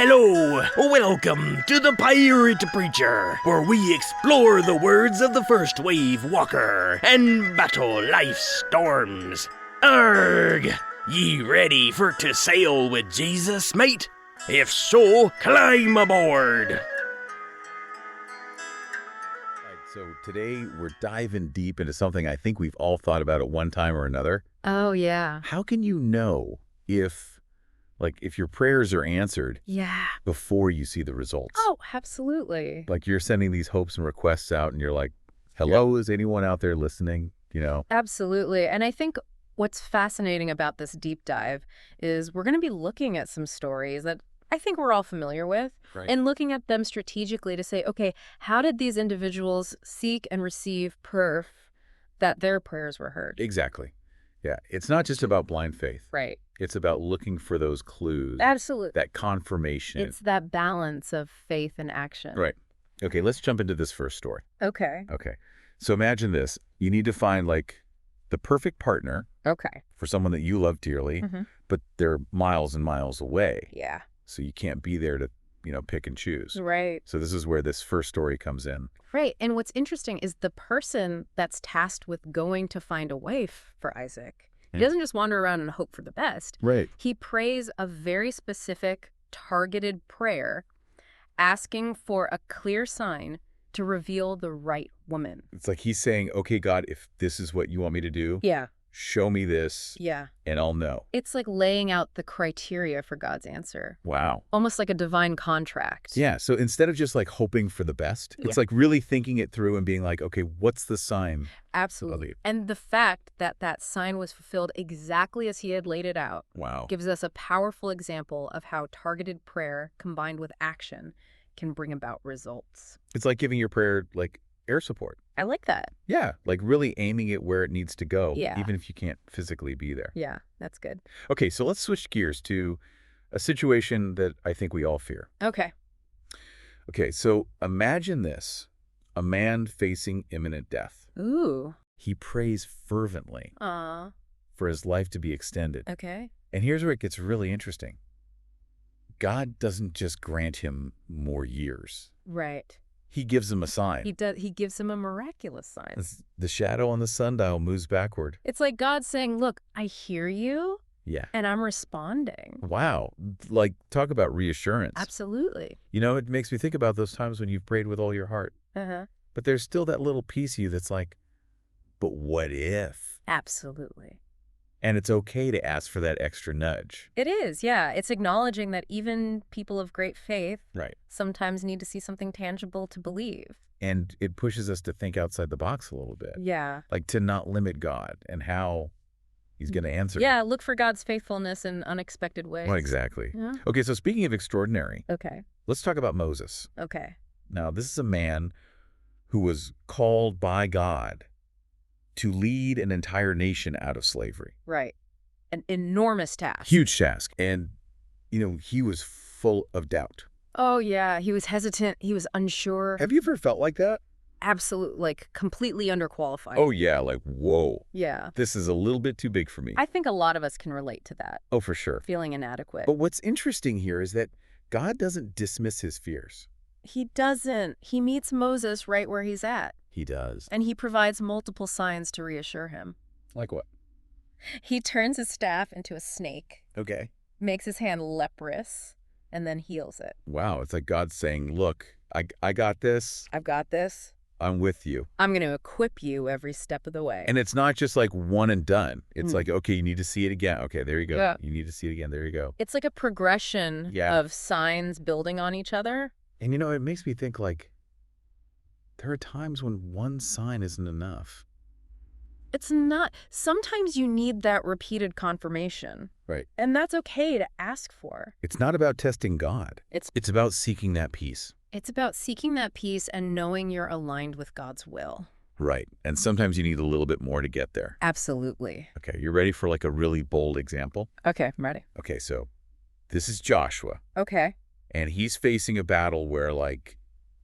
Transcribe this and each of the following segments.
Hello, welcome to the Pirate Preacher, where we explore the words of the first wave walker and battle life's storms. Arg! Ye ready for to sail with Jesus, mate? If so, climb aboard! So today we're diving deep into something I think we've all thought about at one time or another. Oh, yeah. How can you know if your prayers are answered before you see the results? Oh, absolutely. Like you're sending these hopes and requests out and you're like, hello, is anyone out there listening? You know? Absolutely. And I think what's fascinating about this deep dive is we're going to be looking at some stories that I think we're all familiar with, and looking at them strategically to say, okay, how did these individuals seek and receive proof that their prayers were heard? Exactly. Yeah. It's not just about blind faith. Right. It's about looking for those clues. Absolutely. That confirmation. It's that balance of faith and action. Right. Okay, let's jump into this first story. Okay. Okay. So imagine this. You need to find the perfect partner for someone that you love dearly, but they're miles and miles away. Yeah. So you can't be there to, pick and choose. Right. So this is where this first story comes in. Right. And what's interesting is the person that's tasked with going to find a wife for Isaac, he doesn't just wander around and hope for the best. Right. He prays a very specific, targeted prayer, asking for a clear sign to reveal the right woman. It's like he's saying, okay, God, if this is what you want me to do, show me this, and I'll know. It's like laying out the criteria for God's answer. Wow. Almost like a divine contract. Yeah, so instead of just hoping for the best, it's like really thinking it through and being like, okay, what's the sign? Absolutely. And the fact that that sign was fulfilled exactly as he had laid it out gives us a powerful example of how targeted prayer combined with action can bring about results. It's like giving your prayer air support. I like that. Yeah, really aiming it where it needs to go, Yeah. even if you can't physically be there. Yeah, that's good. Okay, so let's switch gears to a situation that I think we all fear. Okay. Okay, so imagine this, a man facing imminent death. Ooh. He prays fervently for his life to be extended. Okay. And here's where it gets really interesting. God doesn't just grant him more years. Right. He gives him a sign. He gives him a miraculous sign. The shadow on the sundial moves backward. It's like God saying, look, I hear you. Yeah. And I'm responding. Wow. Talk about reassurance. Absolutely. It makes me think about those times when you've prayed with all your heart. But there's still that little piece of you that's like, but what if? Absolutely. And it's okay to ask for that extra nudge. It is, yeah. It's acknowledging that even people of great faith sometimes need to see something tangible to believe. And it pushes us to think outside the box a little bit. Yeah. To not limit God and how he's going to answer. Yeah, look for God's faithfulness in unexpected ways. Well, exactly. Yeah. Okay, so speaking of extraordinary, let's talk about Moses. Okay. Now, this is a man who was called by God to lead an entire nation out of slavery. Right. An enormous task. Huge task. And, he was full of doubt. Oh, yeah. He was hesitant. He was unsure. Have you ever felt like that? Absolutely. Completely underqualified. Oh, yeah. Whoa. Yeah. This is a little bit too big for me. I think a lot of us can relate to that. Oh, for sure. Feeling inadequate. But what's interesting here is that God doesn't dismiss his fears. He doesn't. He meets Moses right where he's at. He does. And he provides multiple signs to reassure him. Like what? He turns his staff into a snake. Okay. Makes his hand leprous, and then heals it. Wow. It's like God saying, look, I got this. I've got this. I'm with you. I'm going to equip you every step of the way. And it's not just one and done. It's okay, you need to see it again. Okay, there you go. Yeah. You need to see it again. There you go. It's like a progression of signs building on each other. And it makes me think there are times when one sign isn't enough. It's not. Sometimes you need that repeated confirmation. Right. And that's okay to ask for. It's not about testing God. It's about seeking that peace. It's about seeking that peace and knowing you're aligned with God's will. Right. And sometimes you need a little bit more to get there. Absolutely. Okay, you ready for a really bold example? Okay, I'm ready. Okay, so this is Joshua. Okay. And he's facing a battle where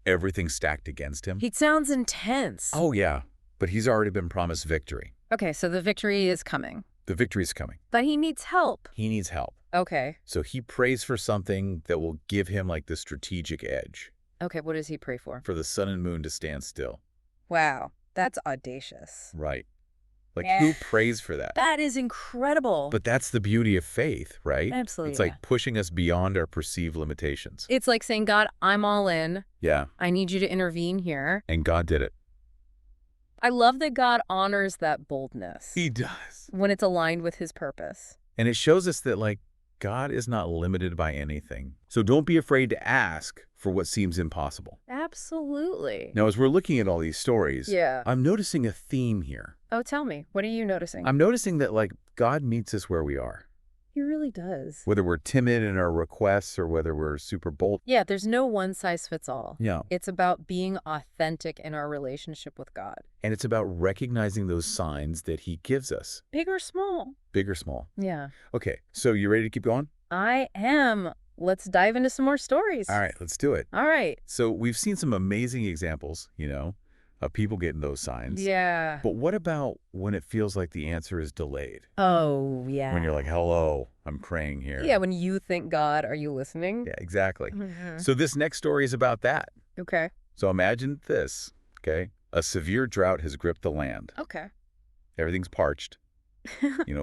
everything's stacked against him. He sounds intense. Oh, yeah. But he's already been promised victory. Okay, so the victory is coming. The victory is coming. But he needs help. He needs help. Okay. So he prays for something that will give him like the strategic edge. Okay, what does he pray for? For the sun and moon to stand still. Wow, that's audacious. Right. Like, who prays for that? That is incredible. But that's the beauty of faith, right? Absolutely. It's like pushing us beyond our perceived limitations. It's like saying, God, I'm all in. Yeah. I need you to intervene here. And God did it. I love that God honors that boldness. He does. When it's aligned with his purpose. And it shows us that, like, God is not limited by anything. So don't be afraid to ask for what seems impossible. Absolutely. Now, as we're looking at all these stories, I'm noticing a theme here. Oh, tell me. What are you noticing? I'm noticing that, like, God meets us where we are. He really does. Whether we're timid in our requests or whether we're super bold. Yeah, there's no one size fits all. Yeah. It's about being authentic in our relationship with God. And it's about recognizing those signs that he gives us. Big or small. Big or small. Yeah. Okay, so you ready to keep going? I am. Let's dive into some more stories. All right, let's do it. All right. So we've seen some amazing examples, of people getting those signs. Yeah. But what about when it feels like the answer is delayed? Oh, yeah. When you're like, hello, I'm praying here. Yeah, when you think, God, are you listening? Yeah, exactly. So this next story is about that. Okay. So imagine this, okay? A severe drought has gripped the land. Okay. Everything's parched.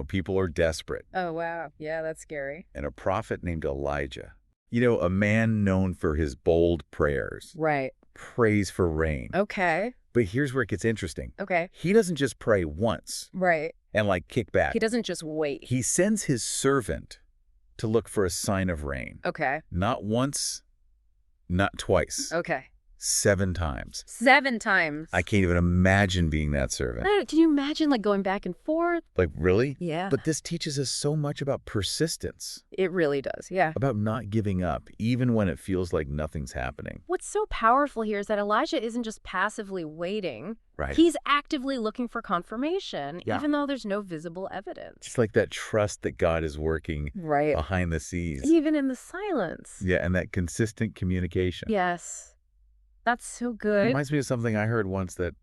People are desperate. Oh, wow. Yeah, that's scary. And a prophet named Elijah, a man known for his bold prayers. Right. Prays for rain. Okay. But here's where it gets interesting. Okay. He doesn't just pray once. Right. And kick back. He doesn't just wait. He sends his servant to look for a sign of rain. Okay. Not once, not twice. Okay. 7 times. 7 times. I can't even imagine being that servant. Can you imagine going back and forth? Really? Yeah. But this teaches us so much about persistence. It really does, yeah. About not giving up, even when it feels like nothing's happening. What's so powerful here is that Elijah isn't just passively waiting. Right. He's actively looking for confirmation, Yeah. even though there's no visible evidence. Just like that trust that God is working right behind the scenes. Even in the silence. Yeah, and that consistent communication. Yes. That's so good. It reminds me of something I heard once, that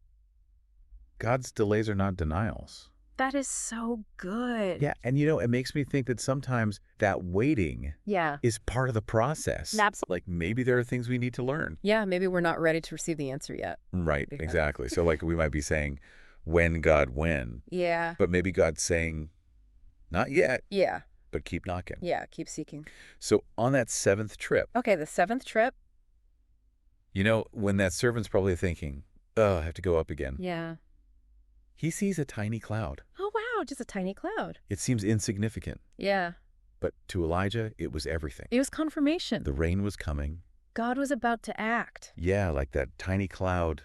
God's delays are not denials. That is so good. Yeah, and it makes me think that sometimes that waiting is part of the process. Absolutely. Like maybe there are things we need to learn. Yeah, maybe we're not ready to receive the answer yet. Right, exactly. So we might be saying, when, God, when? Yeah. But maybe God's saying, not yet. Yeah. But keep knocking. Yeah, keep seeking. So on that 7th trip. Okay, the 7th trip. When that servant's probably thinking, oh, I have to go up again. Yeah. He sees a tiny cloud. Oh, wow, just a tiny cloud. It seems insignificant. Yeah. But to Elijah, it was everything. It was confirmation. The rain was coming. God was about to act. Yeah, like that tiny cloud.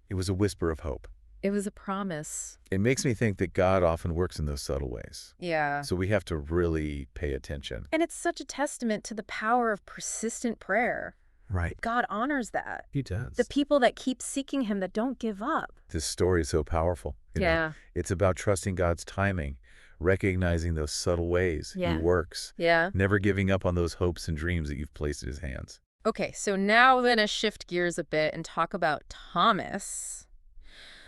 It was a whisper of hope. It was a promise. It makes me think that God often works in those subtle ways. Yeah. So we have to really pay attention. And it's such a testament to the power of persistent prayer. Right. God honors that. He does. The people that keep seeking him, that don't give up. This story is so powerful. Yeah. It's about trusting God's timing, recognizing those subtle ways He works. Yeah. Never giving up on those hopes and dreams that you've placed in His hands. Okay, so now we're going to shift gears a bit and talk about Thomas,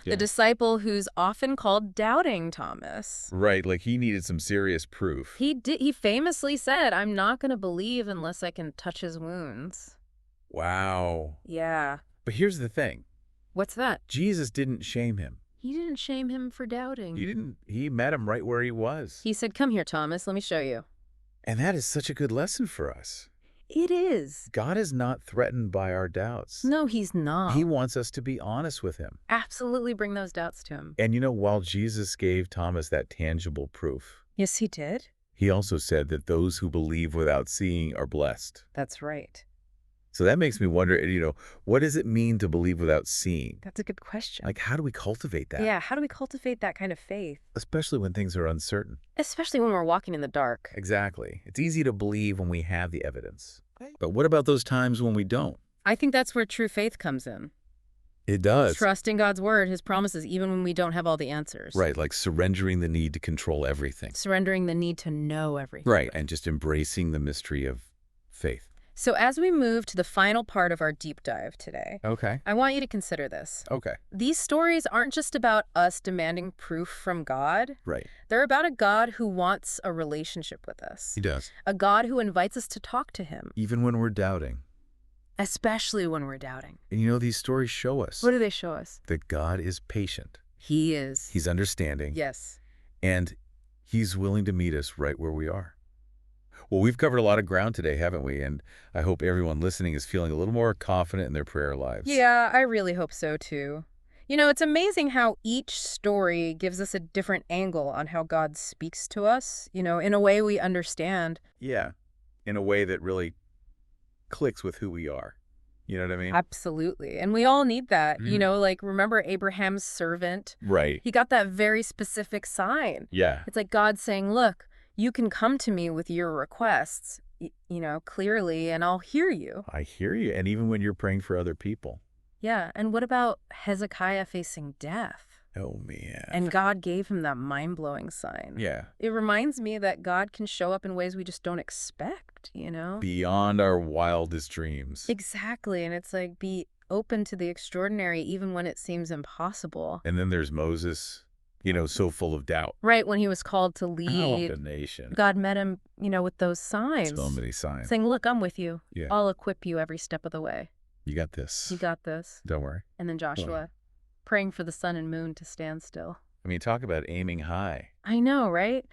the disciple who's often called Doubting Thomas. Right, like he needed some serious proof. He famously said, I'm not going to believe unless I can touch his wounds. Wow. Yeah. But here's the thing. What's that? Jesus didn't shame him. He didn't shame him for doubting. He didn't. He met him right where he was. He said, come here, Thomas, let me show you. And that is such a good lesson for us. It is. God is not threatened by our doubts. No, he's not. He wants us to be honest with him. Absolutely bring those doubts to him. And while Jesus gave Thomas that tangible proof. Yes, he did. He also said that those who believe without seeing are blessed. That's right. So that makes me wonder, what does it mean to believe without seeing? That's a good question. Like, how do we cultivate that? Yeah, how do we cultivate that kind of faith? Especially when things are uncertain. Especially when we're walking in the dark. Exactly. It's easy to believe when we have the evidence. But what about those times when we don't? I think that's where true faith comes in. It does. Trusting God's word, his promises, even when we don't have all the answers. Right, like surrendering the need to control everything. Surrendering the need to know everything. Right, and just embracing the mystery of faith. So as we move to the final part of our deep dive today, Okay. I want you to consider this. Okay. These stories aren't just about us demanding proof from God. Right. They're about a God who wants a relationship with us. He does. A God who invites us to talk to him. Even when we're doubting. Especially when we're doubting. And you know, these stories show us. What do they show us? That God is patient. He is. He's understanding. Yes. And he's willing to meet us right where we are. Well, we've covered a lot of ground today, haven't we? And I hope everyone listening is feeling a little more confident in their prayer lives. Yeah, I really hope so, too. You know, it's amazing how each story gives us a different angle on how God speaks to us, you know, in a way we understand. Yeah, in a way that really clicks with who we are. You know what I mean? Absolutely. And we all need that. You know, like, remember Abraham's servant? Right. He got that very specific sign. Yeah. It's like God saying, look, you can come to me with your requests, you know, clearly, and I'll hear you. I hear you. And even when you're praying for other people. Yeah. And what about Hezekiah facing death? Oh, man. And God gave him that mind-blowing sign. Yeah. It reminds me that God can show up in ways we just don't expect, you know? Beyond our wildest dreams. Exactly. And it's like, be open to the extraordinary even when it seems impossible. And then there's Moses, you know, so full of doubt. Right, when he was called to lead. The nation. God met him, you know, with those signs. So many signs. Saying, look, I'm with you. Yeah. I'll equip you every step of the way. You got this. You got this. Don't worry. And then Joshua, praying for the sun and moon to stand still. I mean, talk about aiming high. I know, right?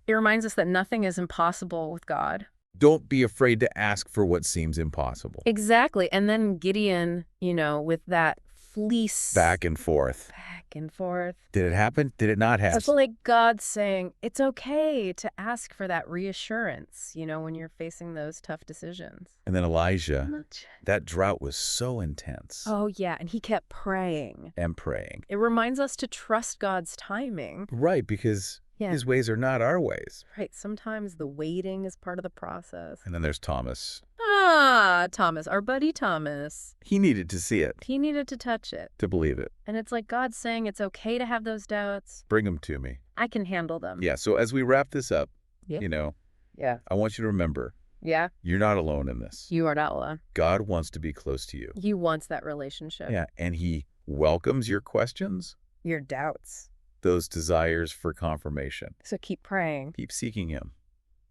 It reminds us that nothing is impossible with God. Don't be afraid to ask for what seems impossible. Exactly. And then Gideon, you know, with that fleece. Back and forth. Back and forth. Did it happen? Did it not happen? It's like God saying, it's okay to ask for that reassurance, you know, when you're facing those tough decisions. And then Elijah, that drought was so intense. Oh, yeah. And he kept praying. And praying. It reminds us to trust God's timing. Right, because his ways are not our ways. Right. Sometimes the waiting is part of the process. And then there's Thomas. Ah, Thomas, our buddy Thomas. He needed to see it. He needed to touch it. To believe it. And it's like God saying it's okay to have those doubts. Bring them to me. I can handle them. Yeah, so as we wrap this up, you know, I want you to remember, you're not alone in this. You are not alone. God wants to be close to you. He wants that relationship. Yeah, and he welcomes your questions. Your doubts. Those desires for confirmation. So keep praying. Keep seeking him.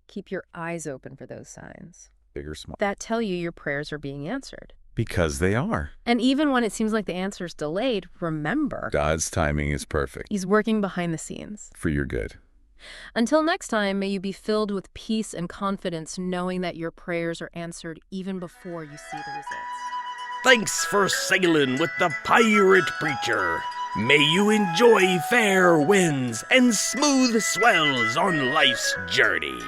Keep your eyes open for those signs. Big or small. That tell you your prayers are being answered. Because they are. And even when it seems like the answer is delayed, remember. God's timing is perfect. He's working behind the scenes. For your good. Until next time, may you be filled with peace and confidence, knowing that your prayers are answered even before you see the results. Thanks for sailing with the Pirate Preacher. May you enjoy fair winds and smooth swells on life's journey.